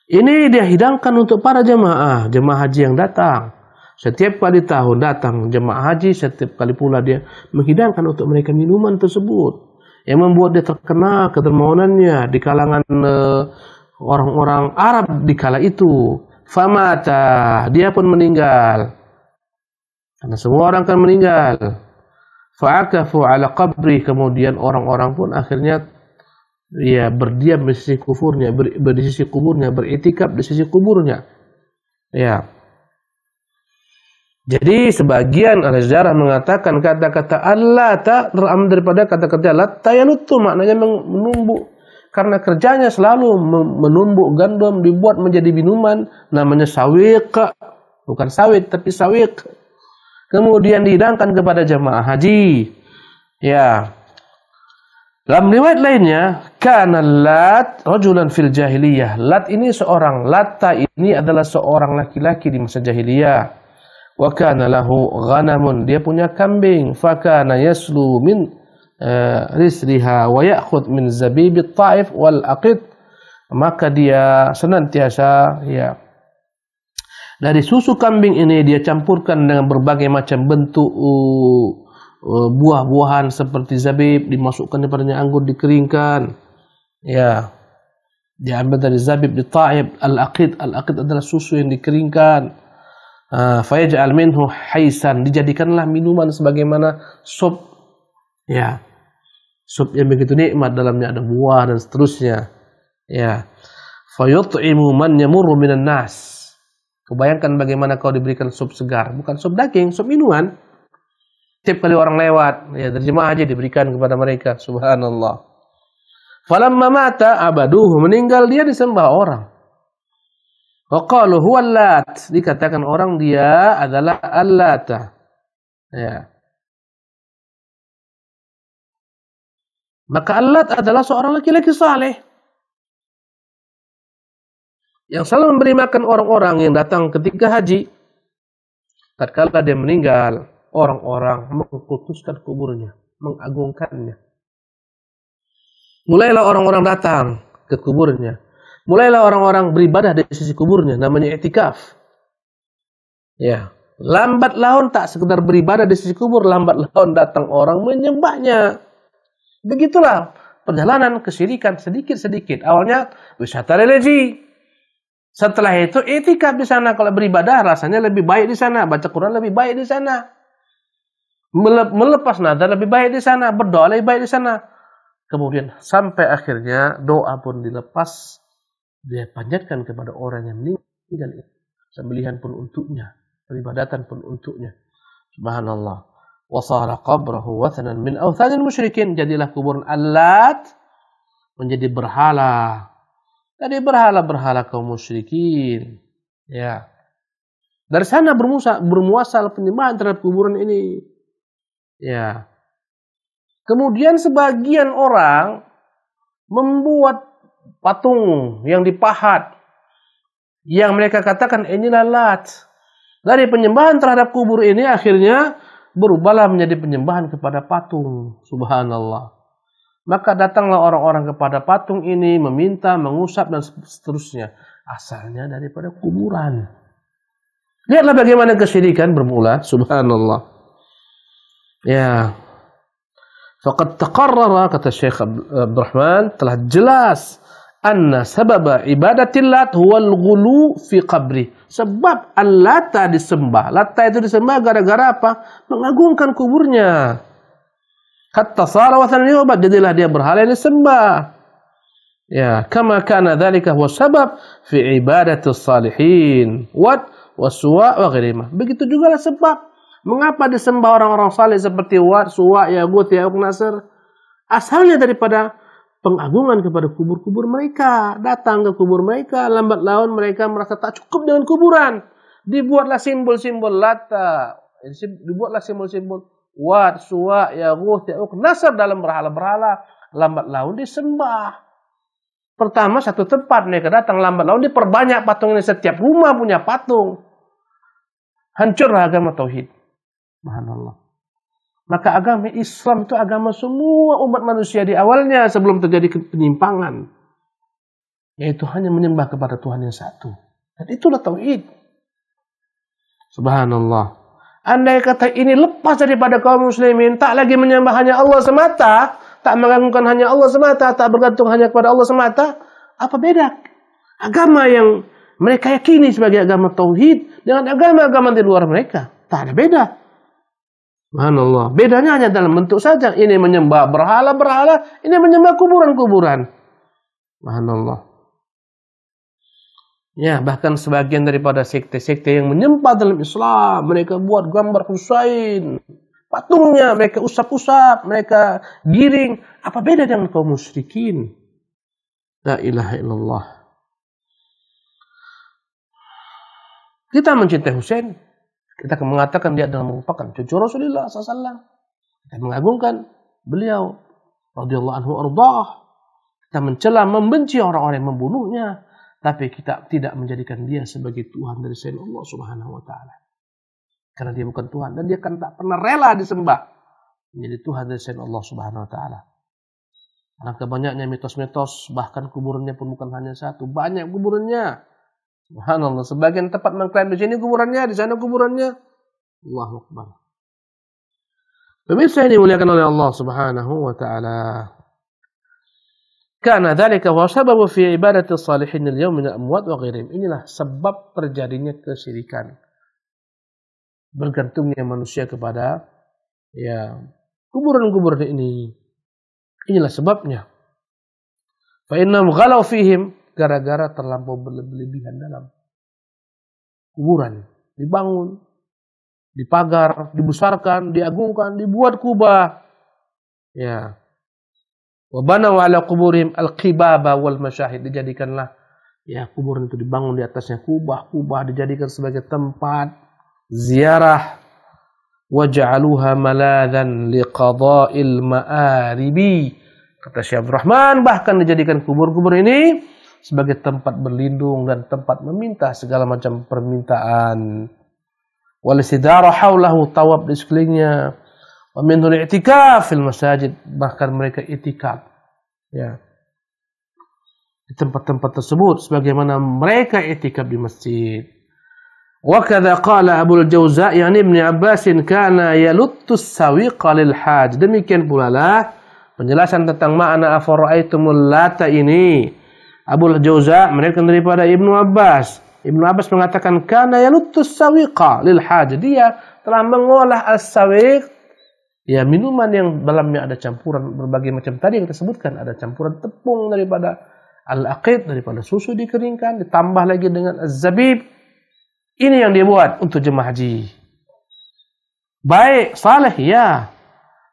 Ini dia hidangkan untuk para jemaah haji yang datang. Setiap kali tahun datang jemaah haji, setiap kali pula dia menghidangkan untuk mereka minuman tersebut. Yang membuat dia terkenal kedermawanannya di kalangan orang-orang Arab di kala itu. Famata, dia pun meninggal. Karena semua orang kan meninggal. Fa'akafu ala qabri, kemudian orang-orang pun akhirnya ya berdiam di sisi kuburnya, di sisi kuburnya, beritikaf di sisi kuburnya. Ya. Jadi sebagian ahli sejarah mengatakan kata-kata Al-Lata terambil daripada kata-kata Latta yaluttu, maknanya menumbuk. Karena kerjanya selalu menumbuk gandum dibuat menjadi minuman, namanya sawiq. Bukan sawit tapi sawiq. Kemudian dihidangkan kepada jemaah haji. Ya. Dalam riwayat lainnya, kana Lat rajulan fil jahiliyah. Lat ini seorang, Latta ini adalah seorang laki-laki di masa jahiliyah. Wa kana lahu ghanamun, dia punya kambing, fa kana yaslu min risliha wa ya'khudh min zabibit Taif wal aqid, maka dia senantiasa, ya, dari susu kambing ini dia campurkan dengan berbagai macam bentuk buah-buahan seperti zabib, dimasukkan kepadanya anggur dikeringkan, ya, diambil dari zabib di Taif. Al-aqid adalah susu yang dikeringkan. Fayaj'al minhu haisan, dijadikanlah minuman sebagaimana sup, ya, sup yang begitu nikmat, dalamnya ada buah dan seterusnya, ya. Fayut'imu man yamurru minan nas, kebayangkan bagaimana kau diberikan sup segar, bukan sup daging, sup minuman. Setiap kali orang lewat, ya, dari jemaah haji diberikan kepada mereka. Subhanallah. Falamma mata abaduhu, meninggal dia disembah orang. Waqalu huwa Lat, dikatakan orang dia adalah Al-Lata. Ya. Maka Al-Lat adalah seorang laki-laki saleh yang selalu memberi makan orang-orang yang datang ketika haji. Tatkala dia meninggal, orang-orang mengkultuskan kuburnya, mengagungkannya. Mulailah orang-orang datang ke kuburnya. Mulailah orang-orang beribadah di sisi kuburnya, namanya i'tikaf. Ya, lambat laun tak sekedar beribadah di sisi kubur, lambat laun datang orang menyembahnya. Begitulah perjalanan kesyirikan sedikit-sedikit. Awalnya wisata religi. Setelah itu i'tikaf di sana, kalau beribadah rasanya lebih baik di sana, baca Quran lebih baik di sana. Melepas nazar lebih baik di sana, berdoa lebih baik di sana. Kemudian sampai akhirnya doa pun dilepas, dia panjatkan kepada orang yang meninggal. Sembelihan pun untuknya, peribadatan pun untuknya. Subhanallah. Wa sara qabrahu wathanan min awthanil musyrikin, jadilah kuburan Al-Lat menjadi berhala. Dari berhala-berhala kaum musyrikin. Ya. Dari sana bermuasal penyembahan terhadap kuburan ini. Ya. Kemudian sebagian orang membuat patung yang dipahat, yang mereka katakan inilah Lat. Dari penyembahan terhadap kubur ini akhirnya berubahlah menjadi penyembahan kepada patung. Subhanallah. Maka datanglah orang-orang kepada patung ini meminta, mengusap dan seterusnya. Asalnya daripada kuburan. Lihatlah bagaimana kesyirikan bermula. Subhanallah. Ya. Faqad taqarrara, kata Syekh Abdurrahman, telah jelas anna sababa ibadatil Lat huwal ghulu fi qabri. Sebab Al-Lata disembah. Lata itu disembah gara-gara apa? Mengagungkan kuburnya. Hatta sara wathanan yu'bad, jadilah dia berhala yang disembah. Ya, kama kana dzalika huwa sabab fi ibadatis salihin wa suwa wa ghairihima. Begitu juga lah sebab mengapa disembah orang-orang saleh seperti Wat, Suwa, Yagut, Ya'uq, Nasr. Asalnya daripada pengagungan kepada kubur-kubur mereka. Datang ke kubur mereka, lambat laun mereka merasa tak cukup dengan kuburan. Dibuatlah simbol-simbol Lata, dibuatlah simbol-simbol Wat, Suwa, Yaguth, Ya'uq, Nasr dalam berhala-berhala. Lambat laun disembah. Pertama satu tempat mereka datang, lambat laun diperbanyak patung ini. Setiap rumah punya patung. Hancurlah agama tauhid. Subhanallah. Maka agama Islam itu agama semua umat manusia di awalnya sebelum terjadi penyimpangan. Yaitu hanya menyembah kepada Tuhan yang satu. Dan itulah tauhid. Subhanallah. Andai kata ini lepas daripada kaum muslimin, tak lagi menyembah hanya Allah semata, tak mengagungkan hanya Allah semata, tak bergantung hanya kepada Allah semata, apa beda agama yang mereka yakini sebagai agama tauhid dengan agama-agama di luar mereka? Tak ada beda. Subhanallah. Bedanya hanya dalam bentuk saja. Ini menyembah berhala-berhala, ini menyembah kuburan-kuburan. Subhanallah. Ya, bahkan sebagian daripada sekte-sekte yang menyembah dalam Islam, mereka buat gambar Husain, patungnya mereka usap-usap, mereka giring. Apa beda dengan kaum musyrikin? La ilaha illallah. Kita mencintai Husain, kita akan mengatakan dia adalah merupakan cucu Rasulullah SAW. Kita mengagungkan beliau, radhiyallahu anhu ardah. Kita mencela, membenci orang-orang yang membunuhnya. Tapi kita tidak menjadikan dia sebagai Tuhan dari selain Allah Subhanahu wa taala. Karena dia bukan Tuhan dan dia kan tak pernah rela disembah menjadi Tuhan dari selain Allah Subhanahu wa taala. Alangkah banyaknya mitos-mitos, bahkan kuburannya pun bukan hanya satu, banyak kuburannya. Subhanallah, sebagian tempat mengklaim di sini kuburannya, di sana kuburannya. Allahu Akbar. Pemirsa yang dimuliakan oleh Allah Subhanahu wa taala. Karena dzalika wa sababu fi ibadati salihin al-yawm min al-amwat wa ghairihim. Inilah sebab terjadinya kesyirikan. Bergantungnya manusia kepada kuburan-kuburan ini. Inilah sebabnya. Fa innahum ghalau fihim, gara-gara terlampau berlebihan dalam kuburan. Dibangun, dipagar, dibesarkan, diagungkan, dibuat kubah. Ya. Wa banaw ala quburihim al-qibaba wal masyahid, dijadikanlah kuburan itu dibangun di atasnya kubah-kubah, dijadikan sebagai tempat ziarah. Waja'aluha maladan liqada'il ma'aribi, kata Syekh Abdurrahman, bahkan dijadikan kubur-kubur ini sebagai tempat berlindung dan tempat meminta segala macam permintaan. Wal sidara haulahu, tawaf di sekelilingnya. Wa minhul i'tikaf fil masajid, bahkan mereka i'tikaf di tempat-tempat tersebut sebagaimana mereka i'tikaf di masjid. Wa kadza qala Abu al-Jauza, yani Ibnu Abbas, kana yaluttu as-sawiqa lil haj. Demikian pula lah penjelasan tentang makna afara'aitumul Lata ini. Abu al-Jauza meriwayatkan daripada Ibnu Abbas. Ibnu Abbas mengatakan kana yaluttu as-sawiqa lil haj. Dia telah mengolah as-sawiq, minuman yang dalamnya ada campuran berbagai macam, tadi yang kita sebutkan, ada campuran tepung daripada al-aqid, daripada susu dikeringkan, ditambah lagi dengan az-zabib. Ini yang dia buat untuk jemaah haji. Baik, saleh ya.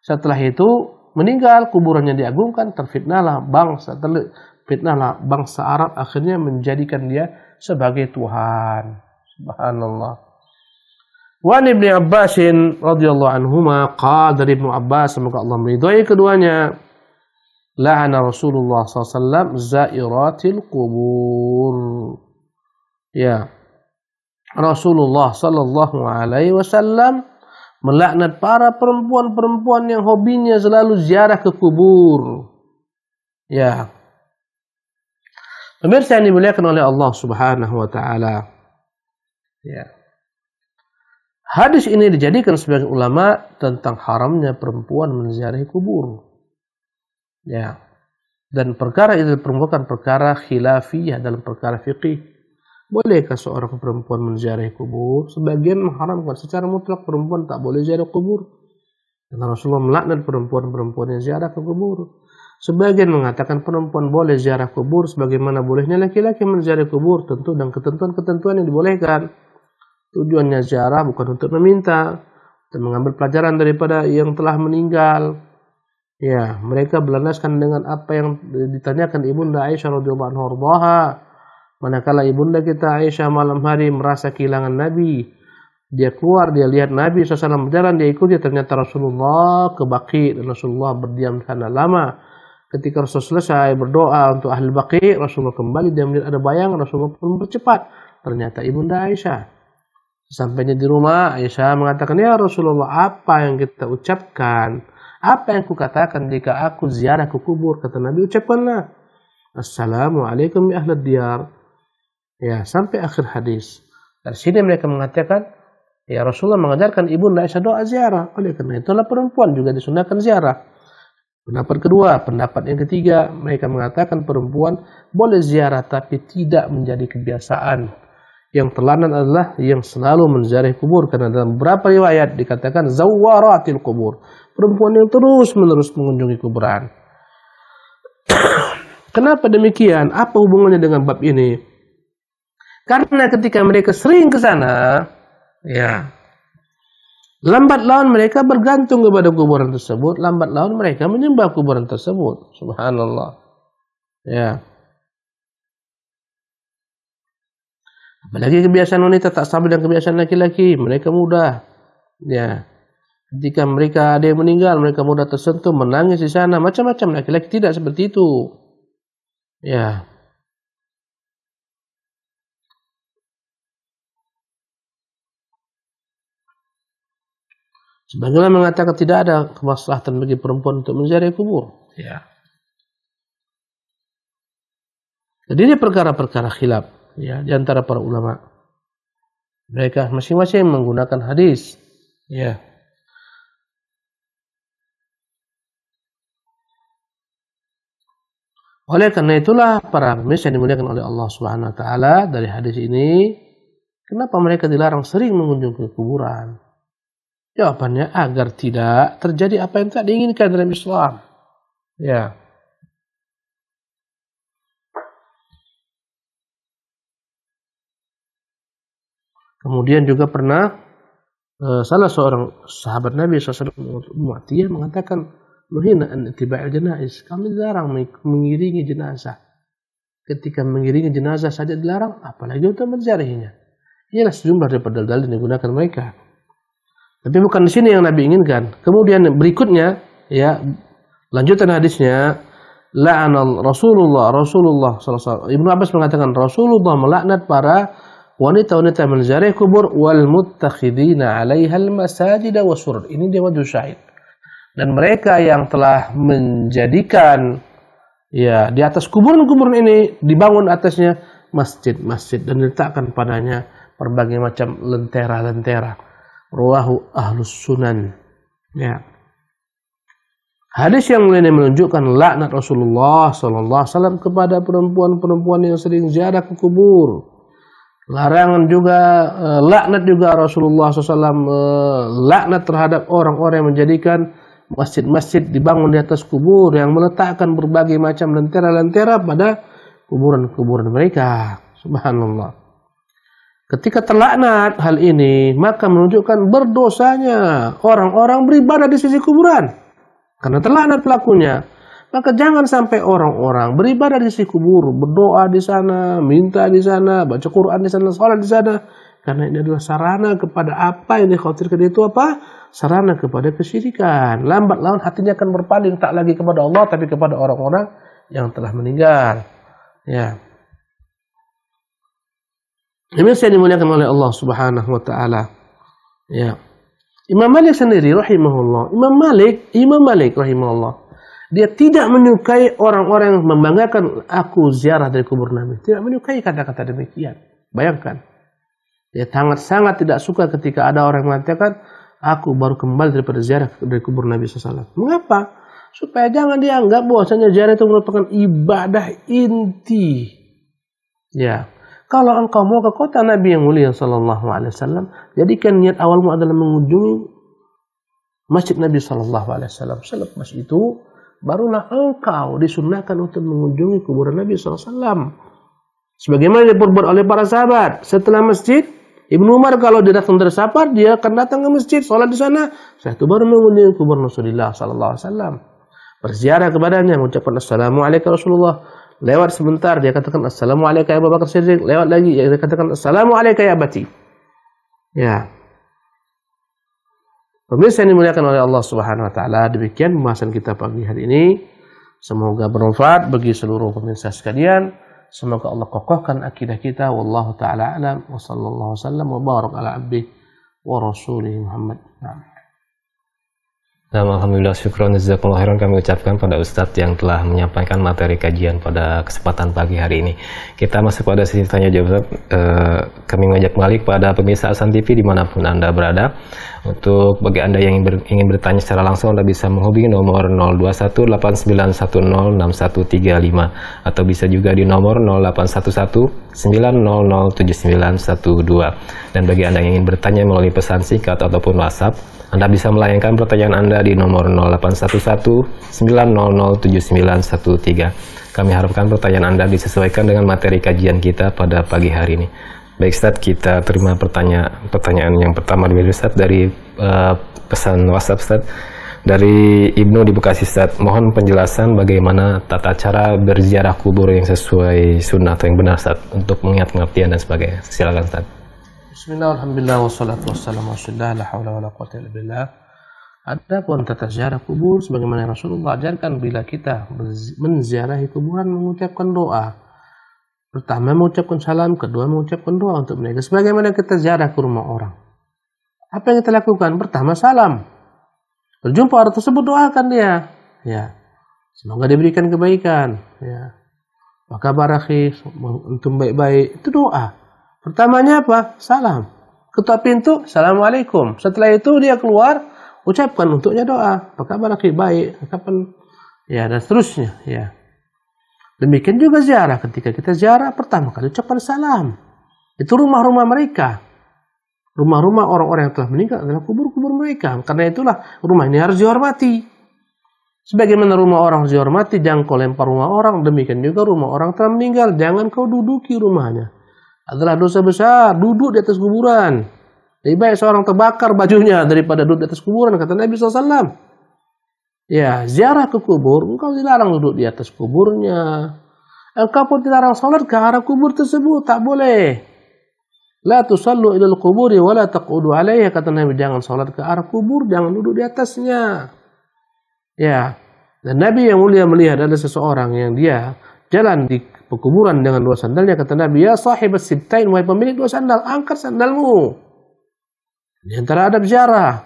Setelah itu meninggal, kuburannya diagungkan, terfitnahlah bangsa Arab, akhirnya menjadikan dia sebagai Tuhan. Subhanallah. Wa Ibnu Abbas radhiyallahu anhuma qala, dari Ibnu Abbas semoga Allah meridhai keduanya, la'ana Rasulullah SAW zairatil kubur. Ya, Rasulullah sallallahu alaihi wasallam melaknat para perempuan-perempuan yang hobinya selalu ziarah ke kubur. Ya. Pemirsa yang dimuliakan oleh Allah Subhanahu wa taala. Ya. Hadis ini dijadikan sebagai ulama tentang haramnya perempuan menziarahi kubur. Ya. Dan perkara itu merupakan perkara khilafiyah dalam perkara fikih. Bolehkah seorang perempuan menziarahi kubur? Sebagian mengharamkan secara mutlak perempuan tak boleh ziarah kubur. Karena Rasulullah melaknat perempuan-perempuan yang ziarah ke kubur. Sebagian mengatakan perempuan boleh ziarah kubur sebagaimana bolehnya laki-laki menziarahi kubur, tentu dan ketentuan-ketentuan yang dibolehkan. Tujuannya ziarah bukan untuk meminta, dan mengambil pelajaran daripada yang telah meninggal. Ya, mereka berlandaskan dengan apa yang ditanyakan Ibunda Aisyah radhiyallahu anha. Manakala ibunda kita Aisyah malam hari merasa kehilangan Nabi, dia keluar, dia lihat Nabi SAW berjalan, dia ikuti, ternyata Rasulullah ke Baqi dan Rasulullah berdiam di sana lama. Ketika Rasul selesai berdoa untuk ahli Baqi, Rasulullah kembali, dia melihat ada bayangan, Rasulullah pun bercepat. Ternyata ibunda Aisyah. Sampainya di rumah, Aisyah mengatakan, ya Rasulullah, apa yang kita ucapkan? Apa yang kukatakan jika aku ziarah ke kubur? Kata Nabi, ucapkanlah, Assalamualaikum ya ahlad diyar. Ya, sampai akhir hadis. Dari sini mereka mengatakan, ya Rasulullah mengajarkan ibunda Aisyah doa ziarah. Oleh karena itulah perempuan juga disunahkan ziarah. Pendapat kedua, pendapat yang ketiga, mereka mengatakan perempuan boleh ziarah tapi tidak menjadi kebiasaan. Yang teladan adalah yang selalu menziarahi kubur, karena dalam beberapa riwayat dikatakan zawaratil kubur, perempuan yang terus-menerus mengunjungi kuburan. Kenapa demikian? Apa hubungannya dengan bab ini? Karena ketika mereka sering ke sana, ya, lambat laun mereka bergantung kepada kuburan tersebut, lambat laun mereka menyembah kuburan tersebut. Subhanallah. Ya. Apalagi kebiasaan wanita tak sama dengan kebiasaan laki-laki, mereka mudah. Ya. Ketika mereka ada yang meninggal, mereka mudah tersentuh, menangis di sana, macam-macam. Laki-laki tidak seperti itu. Ya. Sebagaimana mengatakan tidak ada kemaslahatan bagi perempuan untuk menziarahi kubur. Ya. Jadi ini perkara-perkara khilaf, ya, di antara para ulama. Mereka masing-masing menggunakan hadis. Ya. Oleh karena itulah para pemirsa yang dimuliakan oleh Allah Subhanahu wa taala, dari hadis ini, kenapa mereka dilarang sering mengunjungi kuburan? Jawabannya agar tidak terjadi apa yang tak diinginkan dalam Islam. Ya. Kemudian juga pernah salah seorang sahabat Nabi SAW Mu'tiyah mengatakan, nuhina an ittiba'il janaiz, kami dilarang mengiringi jenazah. Ketika mengiringi jenazah saja dilarang, apalagi untuk menziarahinya. Inilah sejumlah daripada dalil yang digunakan mereka. Tapi bukan di sini yang Nabi inginkan. Kemudian berikutnya, ya, lanjutan hadisnya, la'anal Rasulullah sallallahu. Ibnu Abbas mengatakan Rasulullah melaknat para wanita-wanita menziarahi kubur wal muttakhidina 'alaiha al-masajid wasurur. Ini dia wajh syahid. Dan mereka yang telah menjadikan, ya, di atas kuburan-kuburan ini dibangun atasnya masjid-masjid dan diletakkan padanya berbagai macam lentera-lentera. Rawahu ahlus sunan. Ya. Hadis yang lainnya menunjukkan laknat Rasulullah sallallahu alaihi wasallam kepada perempuan-perempuan yang sering ziarah ke kubur. Larangan juga, laknat juga Rasulullah SAW laknat terhadap orang-orang yang menjadikan masjid-masjid dibangun di atas kubur, yang meletakkan berbagai macam lentera-lentera pada kuburan-kuburan mereka. Subhanallah. Ketika terlaknat hal ini, maka menunjukkan berdosanya orang-orang beribadah di sisi kuburan. karena terlaknat pelakunya. Maka jangan sampai orang-orang beribadah di sisi kubur, berdoa di sana, minta di sana, baca Quran di sana, sholat di sana, karena ini adalah sarana kepada apa yang dikhawatirkan itu apa? Sarana kepada kesyirikan. Lambat laun hatinya akan berpaling tak lagi kepada Allah tapi kepada orang-orang yang telah meninggal. Ya. Ini yang dimuliakan oleh Allah Subhanahu wa taala. Ya. Imam Malik sendiri rahimahullah, Imam Malik rahimahullah, dia tidak menyukai orang-orang yang membanggakan aku ziarah dari kubur Nabi. Tidak menyukai kata-kata demikian. Bayangkan. Dia sangat tidak suka ketika ada orang mengatakan aku baru kembali daripada ziarah dari kubur Nabi SAW. Mengapa? Supaya jangan dianggap bahwasanya ziarah itu merupakan ibadah inti. Ya. Kalau engkau mau ke kota Nabi yang mulia sallallahu alaihi wasallam, jadikan niat awalmu adalah mengunjungi masjid Nabi sallallahu alaihi wasallam. Selepas itu barulah engkau disunahkan untuk mengunjungi kuburan Nabi sallallahu alaihi wasallam. Sebagaimana diperbuat oleh para sahabat setelah masjid, Ibnu Umar kalau dia datang dari safar, dia akan datang ke masjid, sholat di sana, setelah itu baru mengunjungi kubur Rasulullah sallallahu alaihi wasallam. Berziarah kepadanya, mengucapkan assalamualaikum Rasulullah. Lewat sebentar dia katakan assalamualaikum ya Abu Bakar Siddiq, lewat lagi dia katakan assalamualaikum ya Abati. Ya. Pemirsa yang dimuliakan oleh Allah Subhanahu wa taala, demikian pembahasan kita pagi hari ini. Semoga bermanfaat bagi seluruh pemirsa sekalian. Semoga Allah kokohkan akidah kita. Wallahu taala alam wa sallallahu wasallam wa barak ala abdihi wa rasulih Muhammad. Dan alhamdulillah syukron jazakallahu khairan kami ucapkan pada Ustadz yang telah menyampaikan materi kajian pada kesempatan pagi hari ini. Kita masuk pada sesi tanya jawab. Kami mengajak kembali kepada pemirsa Ahsan TV dimanapun Anda berada. Untuk bagi Anda yang ingin bertanya secara langsung, Anda bisa menghubungi nomor 0218916135 atau bisa juga di nomor 081190079112. Dan bagi Anda yang ingin bertanya melalui pesan singkat ataupun WhatsApp, Anda bisa melayangkan pertanyaan Anda di nomor 0811900913. Kami harapkan pertanyaan Anda disesuaikan dengan materi kajian kita pada pagi hari ini. Baik Ustaz, kita terima pertanyaan yang pertama dari Ustaz dari pesan WhatsApp Ustaz. Dari Ibnu di Bekasi Ustaz, mohon penjelasan bagaimana tata cara berziarah kubur yang sesuai sunnah atau yang benar Ustaz, untuk mengingat pengertian dan sebagainya. Silakan Ustaz. Bismillah, alhamdulillah, wassalatu wassalamu ala rasulillah, la haula wala quwwata illa billah. Adapun tata ziarah kubur sebagaimana Rasulullah ajarkan, bila kita menziarahi kuburan mengucapkan doa. Pertama mengucapkan salam, kedua mengucapkan doa untuk mereka. Sebagaimana kita ziarah ke rumah orang. Apa yang kita lakukan? Pertama salam. Berjumpa orang tersebut, doakan dia. Ya. Semoga diberikan kebaikan. Ya. Maka barakhi, untuk baik-baik. Itu doa. Pertamanya apa? Salam. Ketuk pintu, assalamualaikum. Setelah itu dia keluar, ucapkan untuknya doa. Maka barakhi, baik. Kapan? Ya, dan seterusnya. Ya. Demikian juga ziarah. Ketika kita ziarah, pertama kali ucapkan salam. Itu rumah-rumah mereka. Rumah-rumah orang-orang yang telah meninggal adalah kubur-kubur mereka. Karena itulah rumah ini harus dihormati. Sebagaimana rumah orang harus dihormati, jangan kau lempar rumah orang. Demikian juga rumah orang telah meninggal, jangan kau duduki rumahnya. Adalah dosa besar, duduk di atas kuburan. Lebih baik seorang terbakar bajunya daripada duduk di atas kuburan, kata Nabi SAW. Ya, ziarah ke kubur, engkau dilarang duduk di atas kuburnya. Engkau pun dilarang salat ke arah kubur tersebut, tak boleh. La tusallu ilal kuburi wa la taqudu alaiha, kata Nabi, jangan salat ke arah kubur, jangan duduk di atasnya. Ya, dan Nabi yang mulia melihat ada seseorang yang dia jalan di pekuburan dengan dua sandalnya, kata Nabi, ya sahibat sibtain, wahai pemilik dua sandal, angkat sandalmu. Di antara adab ziarah,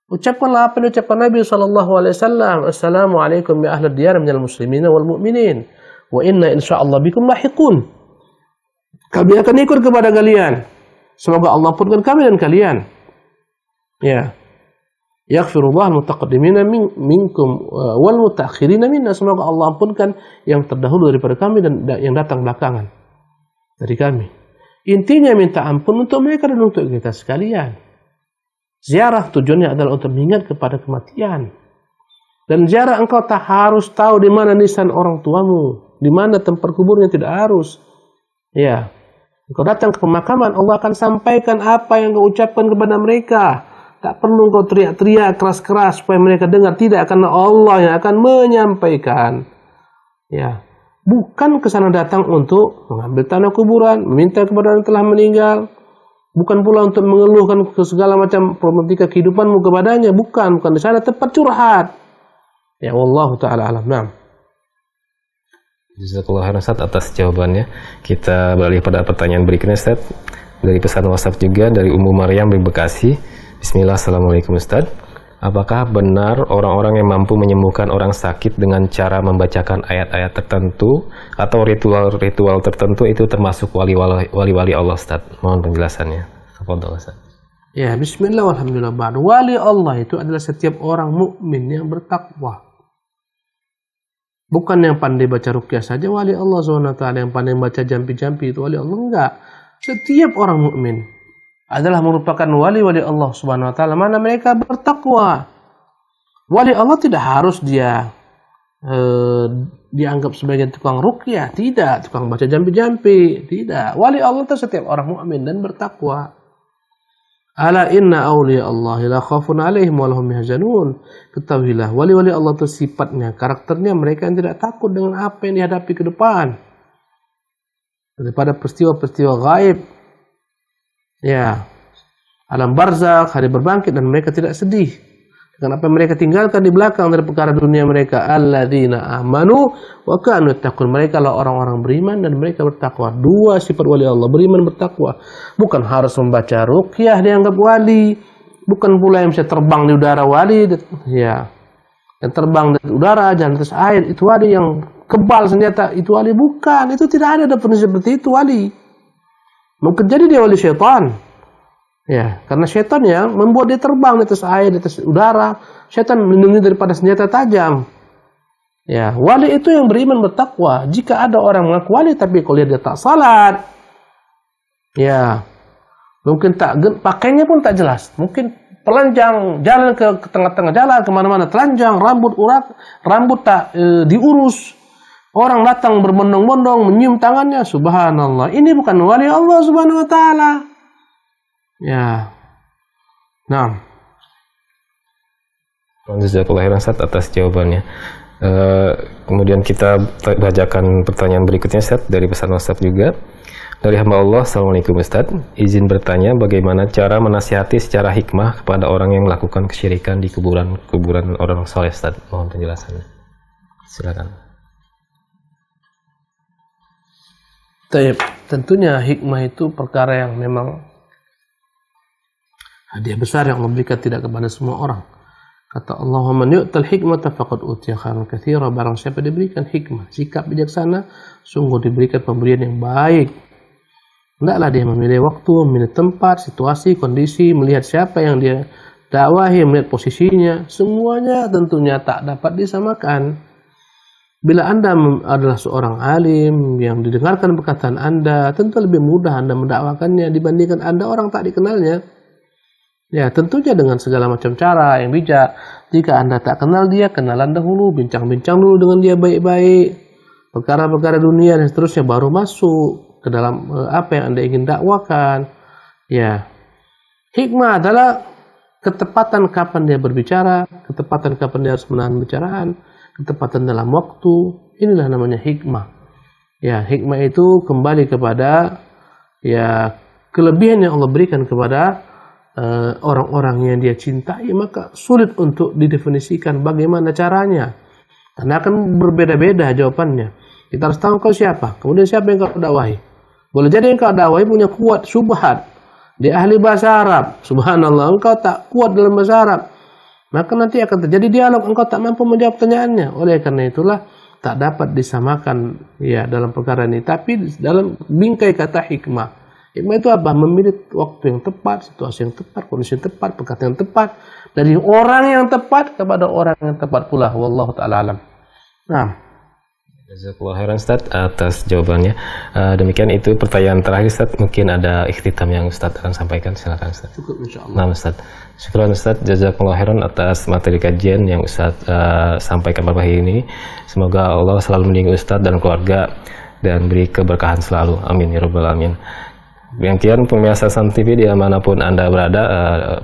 ucapkanlah apa yang ucapkan Nabi SAW. Assalamualaikum ya ahlad diyar minal muslimin wal mu'minin, wa inna insya'allah bikum lahiqun. Kami akan ikut kepada kalian. Semoga Allah ampunkan kami dan kalian. Ya. Yaghfirullah mutaqaddimina minkum wal mutaakhirina minna. Semoga Allah ampunkan yang terdahulu daripada kami dan yang datang belakangan dari kami. Intinya minta ampun untuk mereka dan untuk kita sekalian. Ziarah tujuannya adalah untuk mengingat kepada kematian. Dan ziarah engkau tak harus tahu di mana nisan orang tuamu, di mana tempat kuburnya, tidak harus. Ya. Engkau datang ke pemakaman, Allah akan sampaikan apa yang kau ucapkan kepada mereka. Tak perlu engkau teriak-teriak keras-keras supaya mereka dengar. Tidak, karena Allah yang akan menyampaikan. Ya, bukan ke sana datang untuk mengambil tanah kuburan, meminta kepada orang yang telah meninggal. Bukan pula untuk mengeluhkan ke segala macam problematika kehidupanmu kepadanya. Bukan di sana tempat curhat. Ya, wallahu ta'ala alam. Naam. Jazakallahu khairan Ustaz atas jawabannya. Kita beralih pada pertanyaan berikutnya Ustaz. Dari pesan WhatsApp juga dari Ummu Maryam di Bekasi. Bismillah, assalamualaikum Ustaz. Apakah benar orang-orang yang mampu menyembuhkan orang sakit dengan cara membacakan ayat-ayat tertentu atau ritual-ritual tertentu itu termasuk wali-wali Allah Ustaz? Mohon penjelasannya. Tafadhol Ustaz. Ya, bismillah walhamdulillah. Wali Allah itu adalah setiap orang mukmin yang bertakwa. Bukan yang pandai baca ruqyah saja wali Allah SWT, yang pandai baca jampi-jampi itu wali Allah, enggak. Setiap orang mukmin adalah merupakan wali-wali Allah Subhanahu wa taala mana mereka bertakwa. Wali Allah tidak harus dia dianggap sebagai tukang ruqyah, tidak, tukang baca jampi-jampi, tidak. Wali Allah itu setiap orang mukmin dan bertakwa. Ala inna awliya Allah la khafun alaihim wa lahum yahzanun. Ketahuilah, wali-wali Allah itu sifatnya, karakternya mereka yang tidak takut dengan apa yang dihadapi ke depan. Daripada peristiwa-peristiwa gaib. Ya, alam barzakh, hari berbangkit, dan mereka tidak sedih dengan apa yang mereka tinggalkan di belakang dari perkara dunia mereka. Alladzina amanu wa kanu yattaqun. Mereka lah orang-orang beriman dan mereka bertakwa. Dua sifat wali Allah, beriman, bertakwa. Bukan harus membaca ruqyah dianggap wali, bukan pula yang bisa terbang di udara wali, ya. Yang terbang di udara, jalan atas air, itu wali. Yang kebal senjata, itu wali. Bukan, itu tidak ada definisi seperti itu wali. Mungkin jadi dia wali syaitan. Ya, karena syaitan yang membuat dia terbang di atas air, di atas udara. Syaitan melindungi daripada senjata tajam. Ya, wali itu yang beriman bertakwa. Jika ada orang mengaku wali tapi kalau dia tak salat, ya, mungkin tak pakainya pun tak jelas. Mungkin telanjang, jalan ke tengah-tengah jalan kemana-mana telanjang, rambut tak diurus. Orang datang berbondong-bondong, menyium tangannya, subhanallah. Ini bukan wali Allah subhanahu wa ta'ala. Ya. Nah. Jazakallahu khairan Ustaz atas jawabannya. Kemudian kita bacakan pertanyaan berikutnya Ustaz dari pesan WhatsApp juga. Dari hamba Allah, assalamualaikum Ustaz. Izin bertanya bagaimana cara menasihati secara hikmah kepada orang yang melakukan kesyirikan di kuburan orang soleh Ustaz. Mohon penjelasannya. Silakan. Tentunya hikmah itu perkara yang memang hadiah besar yang Allah berikan tidak kepada semua orang. Kata Allah, "Man yu'tal hikmata faqad utiya khairan katsira." Barang siapa diberikan hikmah, sikap bijaksana, sungguh diberikan pemberian yang baik. Hendaklah dia memilih waktu, memilih tempat, situasi, kondisi, melihat siapa yang dia dakwahi, melihat posisinya. Semuanya tentunya tak dapat disamakan. Bila Anda adalah seorang alim yang didengarkan perkataan Anda, tentu lebih mudah Anda mendakwakannya dibandingkan Anda orang tak dikenalnya. Ya, tentunya dengan segala macam cara yang bijak. Jika Anda tak kenal dia, kenalan dahulu, bincang-bincang dulu dengan dia baik-baik. Perkara-perkara dunia dan seterusnya baru masuk ke dalam apa yang Anda ingin dakwakan. Ya. Hikmah adalah ketepatan kapan dia berbicara, ketepatan kapan dia harus menahan bicaraan, ketepatan dalam waktu. Inilah namanya hikmah. Ya, hikmah itu kembali kepada ya kelebihan yang Allah berikan kepada orang-orang yang dia cintai, maka sulit untuk didefinisikan bagaimana caranya. Karena akan berbeda-beda jawabannya. Kita harus tahu kau siapa, kemudian siapa yang kau dakwahi. Boleh jadi yang kau dakwahi punya kuat syubhat, dia ahli bahasa Arab, subhanallah, engkau tak kuat dalam bahasa Arab, maka nanti akan terjadi dialog, engkau tak mampu menjawab pertanyaannya. Oleh karena itulah tak dapat disamakan ya dalam perkara ini, tapi dalam bingkai kata hikmah. Hikmah itu apa? Memilih waktu yang tepat, situasi yang tepat, kondisi yang tepat, perkataan yang tepat, dari orang yang tepat kepada orang yang tepat pula. Wallahu ta'ala alam. Nah, jazakallahu khairan Ustaz atas jawabannya. Demikian itu pertanyaan terakhir Ustaz. Mungkin ada ikhtitam yang Ustaz akan sampaikan. Silakan Ustaz. Cukup insyaallah. Nah Ustaz. Syukran Ustaz, jazakallahu khairan atas materi kajian yang Ustaz sampaikan pada hari ini. Semoga Allah selalu melindungi Ustaz dan keluarga dan beri keberkahan selalu. Amin ya rabbal alamin. Demikian pemirsa Hasan TV dimanapun Anda berada,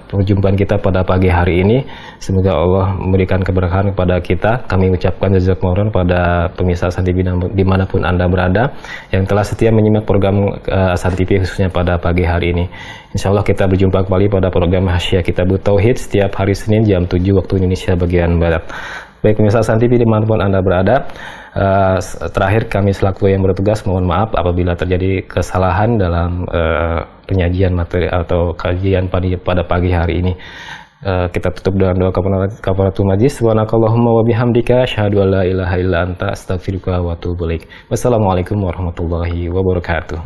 perjumpaan kita pada pagi hari ini. Semoga Allah memberikan keberkahan kepada kita. Kami ucapkan jazakumullah pada pemirsa Hasan TV dimanapun Anda berada yang telah setia menyimak program Hasan TV khususnya pada pagi hari ini. Insya Allah kita berjumpa kembali pada program Hasyiah Kitabut Tauhid setiap hari Senin jam 7 waktu Indonesia bagian Barat. Baik pemirsa Hasan TV dimanapun Anda berada, terakhir kami selaku yang bertugas mohon maaf apabila terjadi kesalahan dalam penyajian materi atau kajian pada pagi hari ini. Kita tutup dengan doa kafaratul majlis. Subhanakallahumma wa bihamdika asyhadu an la ilaha illa anta astaghfiruka wa atubu ilaik. Wassalamualaikum warahmatullahi wabarakatuh.